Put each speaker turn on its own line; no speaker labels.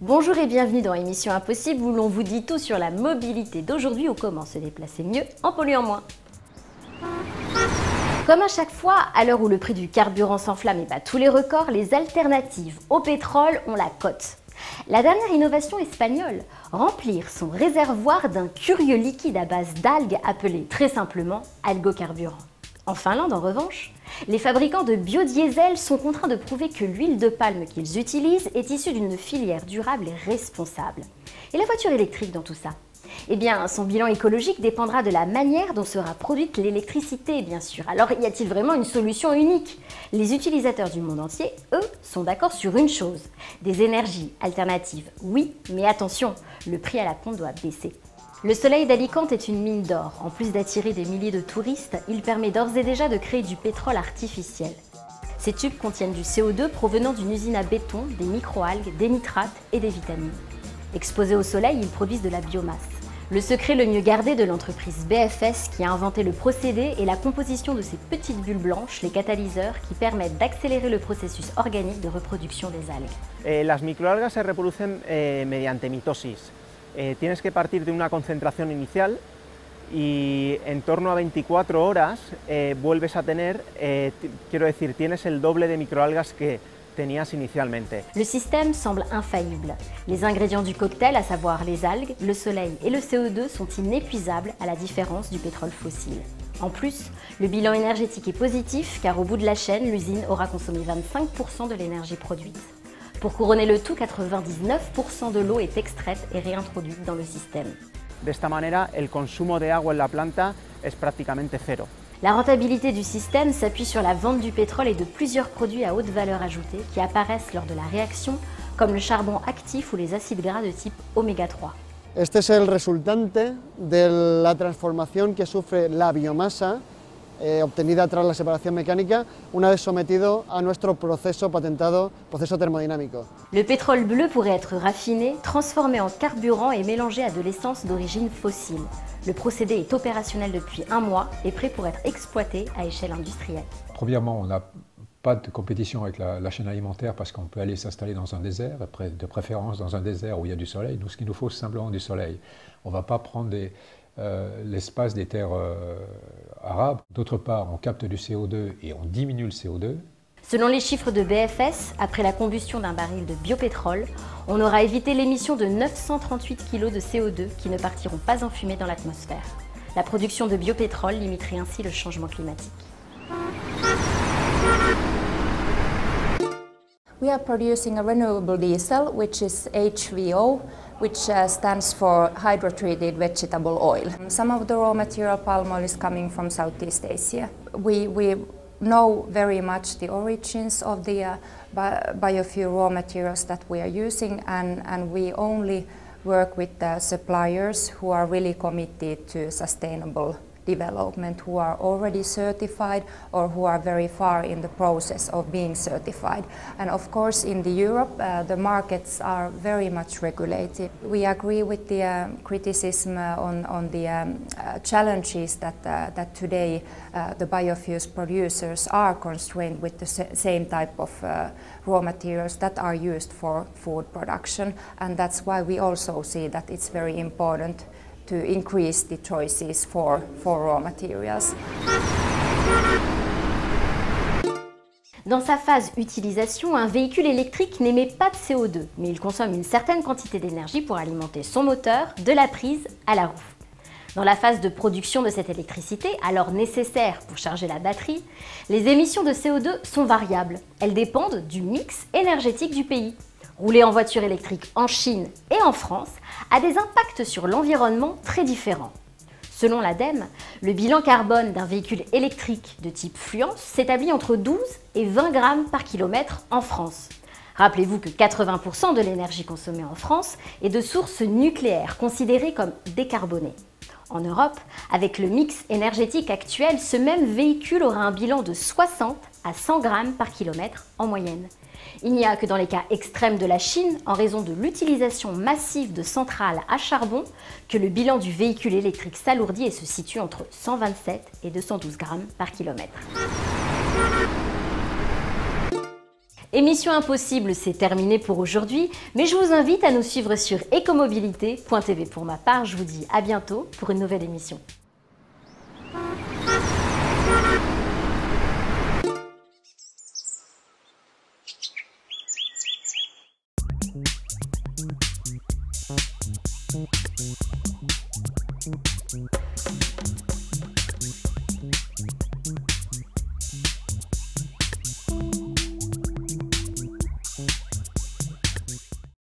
Bonjour et bienvenue dans Émission Impossible où l'on vous dit tout sur la mobilité d'aujourd'hui ou comment se déplacer mieux en polluant moins. Comme à chaque fois, à l'heure où le prix du carburant s'enflamme et bat tous les records, les alternatives au pétrole ont la cote. La dernière innovation espagnole, remplir son réservoir d'un curieux liquide à base d'algues appelé très simplement algocarburant. En Finlande, en revanche, les fabricants de biodiesel sont contraints de prouver que l'huile de palme qu'ils utilisent est issue d'une filière durable et responsable. Et la voiture électrique dans tout ça? Eh bien, son bilan écologique dépendra de la manière dont sera produite l'électricité, bien sûr. Alors, y a-t-il vraiment une solution unique? Les utilisateurs du monde entier, eux, sont d'accord sur une chose. Des énergies alternatives, oui, mais attention, le prix à la pompe doit baisser. Le soleil d'Alicante est une mine d'or. En plus d'attirer des milliers de touristes, il permet d'ores et déjà de créer du pétrole artificiel. Ces tubes contiennent du CO2 provenant d'une usine à béton, des microalgues, des nitrates et des vitamines. Exposés au soleil, ils produisent de la biomasse. Le secret le mieux gardé de l'entreprise BFS qui a inventé le procédé est la composition de ces petites bulles blanches, les catalyseurs, qui permettent d'accélérer le processus organique de reproduction des algues.
Las microalgas se reproducen mediante mitosis. Tienes que partir de una concentración inicial y en torno a 24 horas vuelves a tener, quiero decir, tienes el doble de microalgas que tenías initialmente.
Le système semble infaillible. Les ingrédients du cocktail, à savoir les algues, le soleil et le CO2, sont inépuisables à la différence du pétrole fossile. En plus, le bilan énergétique est positif car au bout de la chaîne, l'usine aura consommé 25% de l'énergie produite. Pour couronner le tout, 99% de l'eau est extraite et réintroduite dans le système.
De esta manera, el consumo de agua en la planta es prácticamente cero.
La rentabilité du système s'appuie sur la vente du pétrole et de plusieurs produits à haute valeur ajoutée qui apparaissent lors de la réaction, comme le charbon actif ou les acides gras de type oméga 3.
Este es el resultante de la transformación que sufre la biomasa obtenida tras la separación mecánica una vez sometido a nuestro proceso patentado, proceso termodinámico.
Le pétrole bleu pourrait être raffiné, transformé en carburant et mélangé à de l'essence d'origine fossile. Le procédé est opérationnel depuis 1 mois et prêt pour être exploité à échelle industrielle.
Premièrement, on n'a pas de compétition avec la chaîne alimentaire parce qu'on peut aller s'installer dans un désert, de préférence dans un désert où il y a du soleil. Nous, ce qu'il nous faut, c'est simplement du soleil. On ne va pas prendre l'espace des terres arabes. D'autre part, on capte du CO2 et on diminue le CO2.
Selon les chiffres de BFS, après la combustion d'un baril de biopétrole, on aura évité l'émission de 938 kg de CO2 qui ne partiront pas en fumée dans l'atmosphère. La production de biopétrole limiterait ainsi le changement climatique.
We are producing a renewable diesel, which is HVO, which stands for hydrotreated vegetable oil. Some of the raw material palm oil is coming from Southeast Asia. We know very much the origins of the biofuel raw materials that we are using, and we only work with the suppliers who are really committed to sustainable development, who are already certified or who are very far in the process of being certified. And of course in Europe the markets are very much regulated. We agree with the criticism on the challenges that today the biofuels producers are constrained with the same type of raw materials that are used for food production, and that's why we also see that it's very important to increase the choices for raw materials.
Dans sa phase utilisation, un véhicule électrique n'émet pas de CO2, mais il consomme une certaine quantité d'énergie pour alimenter son moteur, de la prise à la roue. Dans la phase de production de cette électricité, alors nécessaire pour charger la batterie, les émissions de CO2 sont variables. Elles dépendent du mix énergétique du pays. Rouler en voiture électrique en Chine et en France a des impacts sur l'environnement très différents. Selon l'ADEME, le bilan carbone d'un véhicule électrique de type Fluence s'établit entre 12 et 20 grammes par kilomètre en France. Rappelez-vous que 80% de l'énergie consommée en France est de source nucléaire, considérée comme décarbonée. En Europe, avec le mix énergétique actuel, ce même véhicule aura un bilan de 60 à 100 grammes par kilomètre en moyenne. Il n'y a que dans les cas extrêmes de la Chine, en raison de l'utilisation massive de centrales à charbon, que le bilan du véhicule électrique s'alourdit et se situe entre 127 et 212 grammes par kilomètre. Émission Impossible, c'est terminé pour aujourd'hui, mais je vous invite à nous suivre sur ecomobilité.tv. Pour ma part, je vous dis à bientôt pour une nouvelle émission.
Thank you.